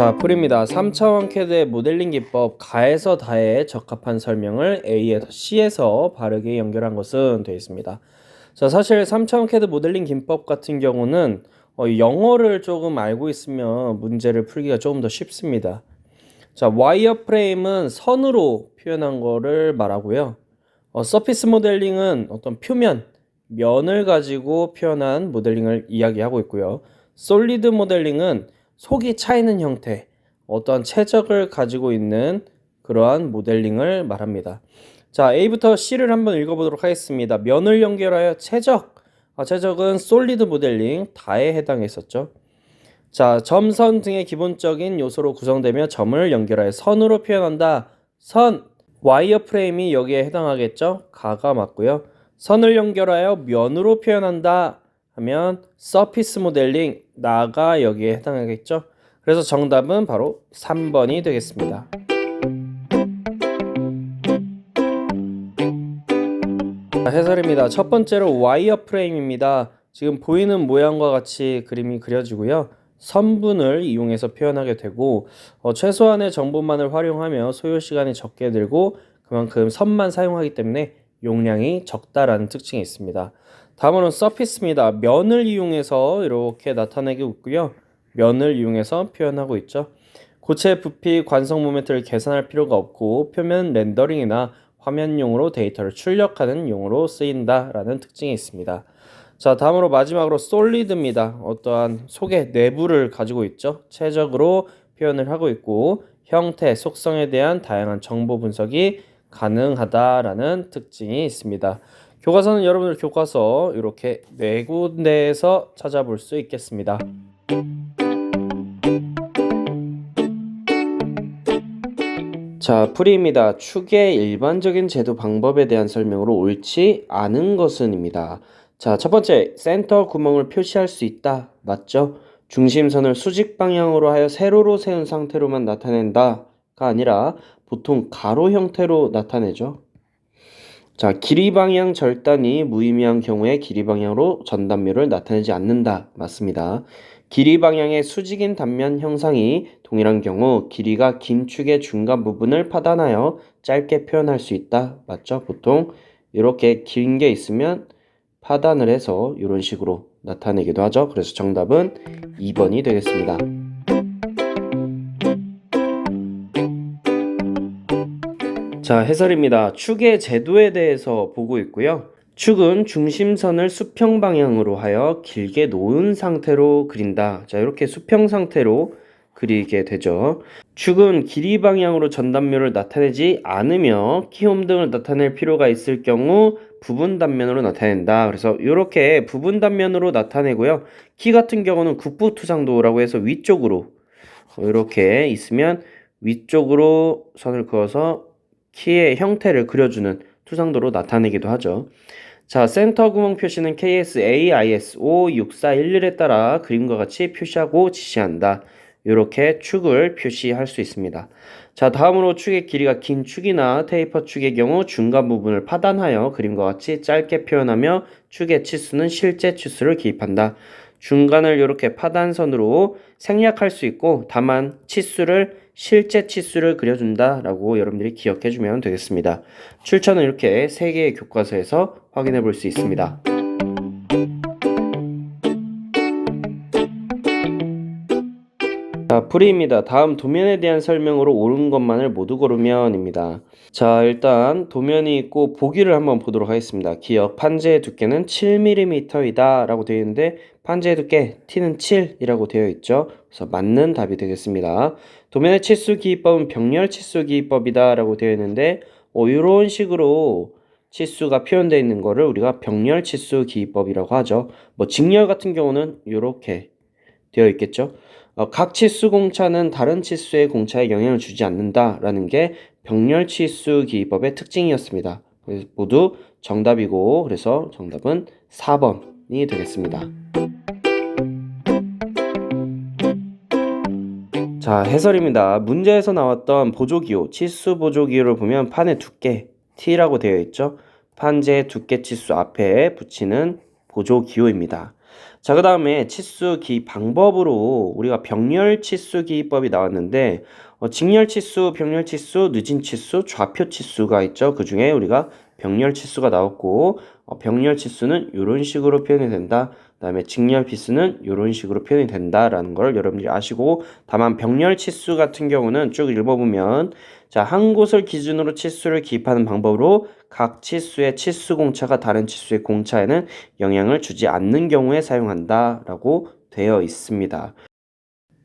자, 풀입니다. 3차원 CAD의 모델링 기법 가에서 다에 적합한 설명을 A에서 C에서 바르게 연결한 것은 되어 있습니다. 자, 사실 3차원 CAD 모델링 기법 같은 경우는 영어를 조금 알고 있으면 문제를 풀기가 조금 더 쉽습니다. 자, 와이어프레임은 선으로 표현한 거를 말하고요. 서피스 모델링은 어떤 표면, 면을 가지고 표현한 모델링을 이야기하고 있고요. 솔리드 모델링은 속이 차 있는 형태, 어떤 최적을 가지고 있는 그러한 모델링을 말합니다. 자, A부터 C를 한번 읽어보도록 하겠습니다. 면을 연결하여 최적. 최적은 솔리드 모델링 다에 해당했었죠. 자, 점, 선 등의 기본적인 요소로 구성되며 점을 연결하여 선으로 표현한다. 선, 와이어 프레임이 여기에 해당하겠죠? 가가 맞고요. 선을 연결하여 면으로 표현한다 하면 서피스 모델링, 나가 여기에 해당하겠죠? 그래서 정답은 바로 3번이 되겠습니다. 해설입니다. 첫 번째로 와이어 프레임입니다. 지금 보이는 모양과 같이 그림이 그려지고요. 선분을 이용해서 표현하게 되고 최소한의 정보만을 활용하며 소요시간이 적게 들고 그만큼 선만 사용하기 때문에 용량이 적다라는 특징이 있습니다. 다음으로는 서피스입니다. 면을 이용해서 이렇게 나타내고 있고요. 면을 이용해서 표현하고 있죠. 고체 부피 관성 모멘트를 계산할 필요가 없고 표면 렌더링이나 화면용으로 데이터를 출력하는 용으로 쓰인다라는 특징이 있습니다. 자, 다음으로 마지막으로 솔리드입니다. 어떠한 속의 내부를 가지고 있죠. 최적으로 표현을 하고 있고 형태, 속성에 대한 다양한 정보 분석이 가능하다라는 특징이 있습니다. 교과서는 여러분들 교과서 이렇게 4군데에서 찾아볼 수 있겠습니다. 자, 풀이입니다. 축의 일반적인 제도 방법에 대한 설명으로 옳지 않은 것은입니다. 자, 첫 번째, 센터 구멍을 표시할 수 있다. 맞죠? 중심선을 수직 방향으로 하여 세로로 세운 상태로만 나타낸다가 아니라 보통 가로 형태로 나타내죠. 자, 길이 방향 절단이 무의미한 경우에 길이 방향으로 전단묘를 나타내지 않는다. 맞습니다. 길이 방향의 수직인 단면 형상이 동일한 경우 길이가 긴 축의 중간 부분을 파단하여 짧게 표현할 수 있다. 맞죠? 보통 이렇게 긴 게 있으면 파단을 해서 이런 식으로 나타내기도 하죠. 그래서 정답은 2번이 되겠습니다. 자, 해설입니다. 축의 제도에 대해서 보고 있고요. 축은 중심선을 수평 방향으로 하여 길게 놓은 상태로 그린다. 자, 이렇게 수평 상태로 그리게 되죠. 축은 길이 방향으로 전단묘를 나타내지 않으며 키홈 등을 나타낼 필요가 있을 경우 부분 단면으로 나타낸다. 그래서 이렇게 부분 단면으로 나타내고요. 키 같은 경우는 국부투상도라고 해서 위쪽으로 이렇게 있으면 위쪽으로 선을 그어서 키의 형태를 그려주는 투상도로 나타내기도 하죠. 자, 센터 구멍 표시는 KSA, ISO 6411에 따라 그림과 같이 표시하고 지시한다. 이렇게 축을 표시할 수 있습니다. 자, 다음으로 축의 길이가 긴 축이나 테이퍼 축의 경우 중간 부분을 파단하여 그림과 같이 짧게 표현하며 축의 치수는 실제 치수를 기입한다. 중간을 이렇게 파단선으로 생략할 수 있고 다만 치수를 실제 치수를 그려준다 라고 여러분들이 기억해 주면 되겠습니다. 출처는 이렇게 3개의 교과서에서 확인해 볼 수 있습니다. 자, 풀이입니다. 다음 도면에 대한 설명으로 옳은 것만을 모두 고르면입니다. 자, 일단 도면이 있고 보기를 한번 보도록 하겠습니다. 기억, 판재의 두께는 7mm이다 라고 되어 있는데 판재의 두께 T는 7이라고 되어 있죠. 그래서 맞는 답이 되겠습니다. 도면의 치수 기입법은 병렬 치수 기입법이다 라고 되어 있는데 이런 식으로 치수가 표현되어 있는 거를 우리가 병렬 치수 기입법이라고 하죠. 직렬 같은 경우는 이렇게 되어 있겠죠. 각 치수 공차는 다른 치수의 공차에 영향을 주지 않는다라는 게 병렬 치수 기입법의 특징이었습니다. 그래서 모두 정답이고 그래서 정답은 4번이 되겠습니다. 자, 해설입니다. 문제에서 나왔던 보조기호, 치수 보조기호를 보면 판의 두께 T라고 되어 있죠. 판재 두께 치수 앞에 붙이는 보조기호입니다. 자, 그 다음에 치수기 방법으로 우리가 병렬 치수기법이 나왔는데 직렬 치수, 병렬 치수, 늦은 치수, 좌표 치수가 있죠. 그 중에 우리가 병렬 치수가 나왔고 병렬 치수는 이런 식으로 표현이 된다. 그다음에 직렬 치수는 이런 식으로 표현이 된다라는 걸 여러분들이 아시고, 다만 병렬 치수 같은 경우는 쭉 읽어보면 자, 한 곳을 기준으로 치수를 기입하는 방법으로 각 치수의 치수 공차가 다른 치수의 공차에는 영향을 주지 않는 경우에 사용한다라고 되어 있습니다.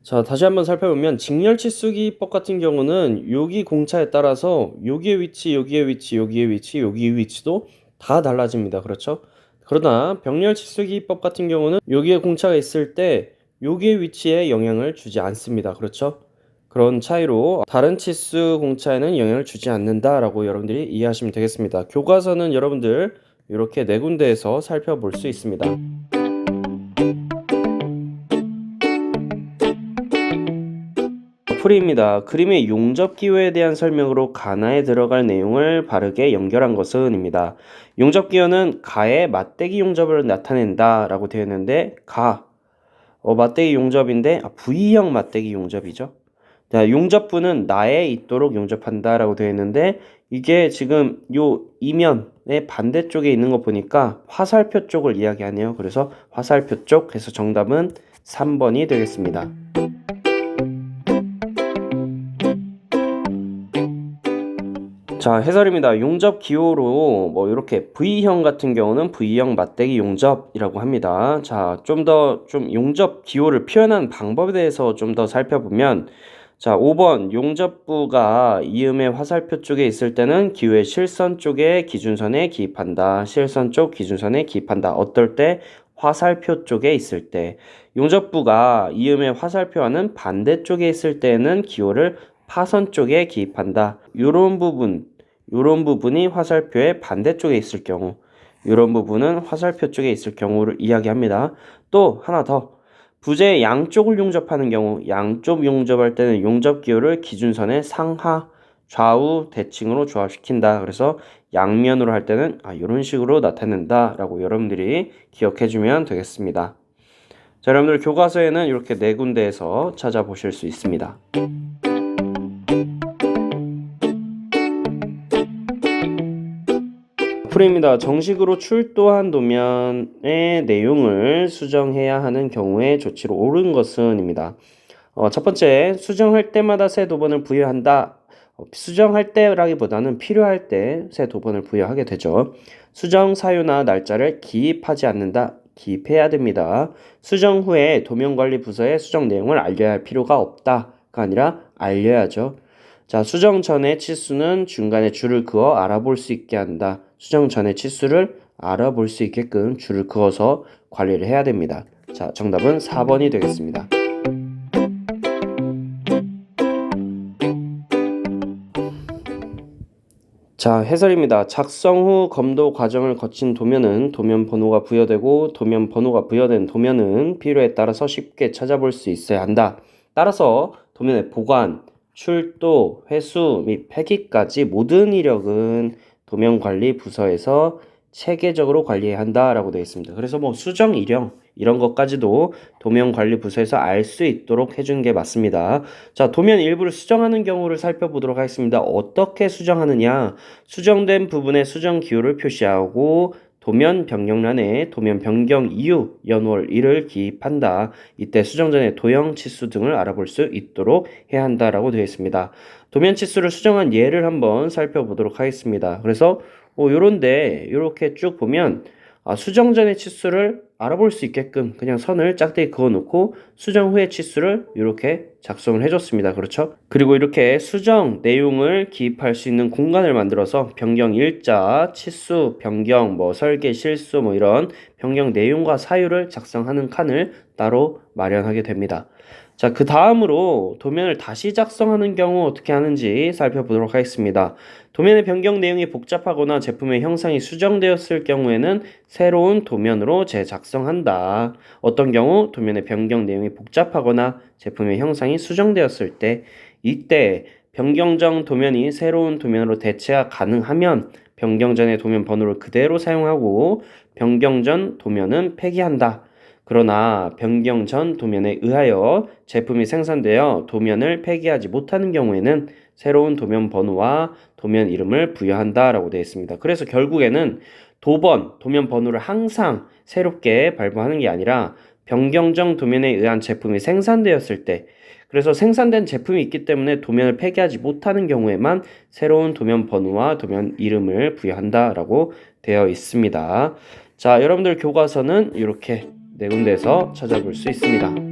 자, 다시 한번 살펴보면 직렬 치수기법 같은 경우는 여기 공차에 따라서 여기의 위치, 여기의 위치, 여기의 위치, 여기의 위치도 다 달라집니다. 그렇죠? 그러나 병렬 치수기법 같은 경우는 여기에 공차가 있을 때 여기의 위치에 영향을 주지 않습니다. 그렇죠? 그런 차이로 다른 치수 공차에는 영향을 주지 않는다라고 여러분들이 이해하시면 되겠습니다. 교과서는 여러분들 이렇게 네 군데에서 살펴볼 수 있습니다. 풀이입니다. 그림의 용접 기호에 대한 설명으로 가나에 들어갈 내용을 바르게 연결한 것은입니다. 용접 기호는 가의 맞대기 용접을 나타낸다 라고 되어 있는데 맞대기 용접인데 V형 맞대기 용접이죠. 자, 용접부는 나에 있도록 용접한다 라고 되어 있는데 이게 지금 요 이면의 반대쪽에 있는 거 보니까 화살표 쪽을 이야기하네요. 그래서 화살표 쪽 해서 정답은 3번이 되겠습니다. 자, 해설입니다. 용접 기호로 이렇게 V형 같은 경우는 V형 맞대기 용접이라고 합니다. 자, 좀 용접 기호를 표현하는 방법에 대해서 좀 더 살펴보면, 자, 5번 용접부가 이음의 화살표 쪽에 있을 때는 기호의 실선 쪽에 기준선에 기입한다. 실선 쪽 기준선에 기입한다. 어떨 때? 화살표 쪽에 있을 때. 용접부가 이음의 화살표와는 반대쪽에 있을 때는 기호를 파선 쪽에 기입한다. 요런 부분이 화살표의 반대쪽에 있을 경우, 이런 부분은 화살표 쪽에 있을 경우를 이야기합니다. 또 하나 더, 부재의 양쪽을 용접하는 경우, 양쪽 용접할 때는 용접 기호를 기준선의 상하, 좌우, 대칭으로 조합시킨다. 그래서 양면으로 할 때는 이런 식으로 나타낸다라고 여러분들이 기억해 주면 되겠습니다. 자, 여러분들 교과서에는 이렇게 네 군데에서 찾아보실 수 있습니다. 풀이입니다. 정식으로 출도한 도면의 내용을 수정해야 하는 경우에 조치로 옳은 것은입니다. 첫 번째, 수정할 때마다 새 도번을 부여한다. 수정할 때라기보다는 필요할 때 새 도번을 부여하게 되죠. 수정 사유나 날짜를 기입하지 않는다. 기입해야 됩니다. 수정 후에 도면관리 부서에 수정 내용을 알려야 할 필요가 없다가 아니라 알려야죠. 자, 수정 전의 치수는 중간에 줄을 그어 알아볼 수 있게 한다. 수정 전의 치수를 알아볼 수 있게끔 줄을 그어서 관리를 해야 됩니다. 자, 정답은 4번이 되겠습니다. 자, 해설입니다. 작성 후 검도 과정을 거친 도면은 도면 번호가 부여되고 도면 번호가 부여된 도면은 필요에 따라서 쉽게 찾아볼 수 있어야 한다. 따라서 도면의 보관, 출도, 회수 및 폐기까지 모든 이력은 도면관리 부서에서 체계적으로 관리해야 한다라고 되어 있습니다. 그래서 수정 이력 이런 것까지도 도면관리부서에서 알 수 있도록 해준 게 맞습니다. 자, 도면 일부를 수정하는 경우를 살펴보도록 하겠습니다. 어떻게 수정하느냐? 수정된 부분의 수정 기호를 표시하고 도면 변경란에 도면 변경 이유, 연월일을 기입한다. 이때 수정 전에 도형 치수 등을 알아볼 수 있도록 해야 한다라고 되어 있습니다. 도면 치수를 수정한 예를 한번 살펴보도록 하겠습니다. 그래서 요런데 이렇게 쭉 보면 수정 전의 치수를 알아볼 수 있게끔 그냥 선을 짝대기 그어 놓고 수정 후의 치수를 이렇게 작성을 해줬습니다. 그렇죠? 그리고 이렇게 수정 내용을 기입할 수 있는 공간을 만들어서 변경 일자, 치수, 변경, 설계 실수 이런 변경 내용과 사유를 작성하는 칸을 따로 마련하게 됩니다. 자, 그 다음으로 도면을 다시 작성하는 경우 어떻게 하는지 살펴보도록 하겠습니다. 도면의 변경 내용이 복잡하거나 제품의 형상이 수정되었을 경우에는 새로운 도면으로 재작성한다. 어떤 경우 도면의 변경 내용이 복잡하거나 제품의 형상이 수정되었을 때, 이때 변경 전 도면이 새로운 도면으로 대체가 가능하면 변경 전의 도면 번호를 그대로 사용하고 변경 전 도면은 폐기한다. 그러나 변경 전 도면에 의하여 제품이 생산되어 도면을 폐기하지 못하는 경우에는 새로운 도면 번호와 도면 이름을 부여한다라고 되어 있습니다. 그래서 결국에는 도면 번호를 항상 새롭게 발부하는 게 아니라 변경 전 도면에 의한 제품이 생산되었을 때, 그래서 생산된 제품이 있기 때문에 도면을 폐기하지 못하는 경우에만 새로운 도면 번호와 도면 이름을 부여한다라고 되어 있습니다. 자, 여러분들 교과서는 이렇게 네 군데에서 찾아볼 수 있습니다.